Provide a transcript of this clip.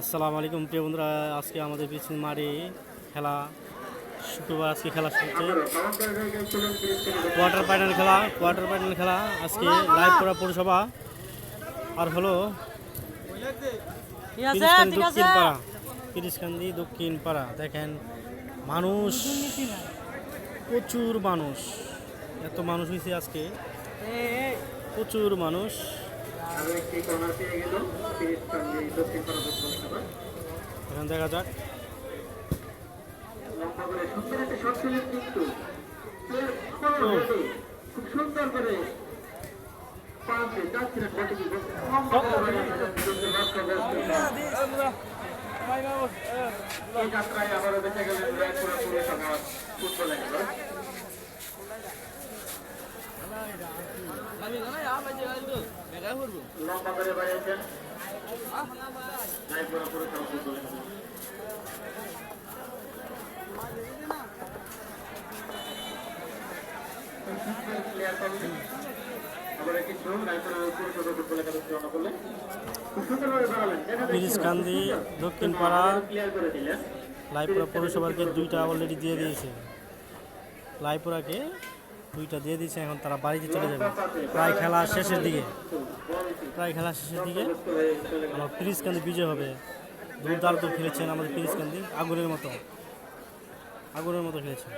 আসসালামু আলাইকুম প্রিয় বন্ধুরা, আজকে আমাদের পিছনে মাঠে খেলা শুক্রবার আজকে খেলা হচ্ছে কোয়ার্টার ফাইনাল খেলা আজকে লাইভ করা পৌরসভা আর হলো পিরিশকান্দি দক্ষিণ পাড়া। দেখেন মানুষ, প্রচুর মানুষ, এত মানুষ হয়েছে আজকে, প্রচুর মানুষ। এখন দেখা যাক লম্বা করে বাড়িয়েছেন পিরিশকান্দি দক্ষিণ পাড়া লাইপুরা পৌরসভাকে দুইটা অলরেডি দিয়ে দিয়েছে, লাইপুরাকে দুইটা দিয়ে দিয়েছে। এখন তারা বাড়িতে চলে যাবে প্রায় খেলা শেষের দিকে। আমার পিরিশকান্দি বিজয় হবে। দুর্দান্ত খেলেছেন আমাদের পিরিশকান্দি, আগুনের মতো খেলেছেন।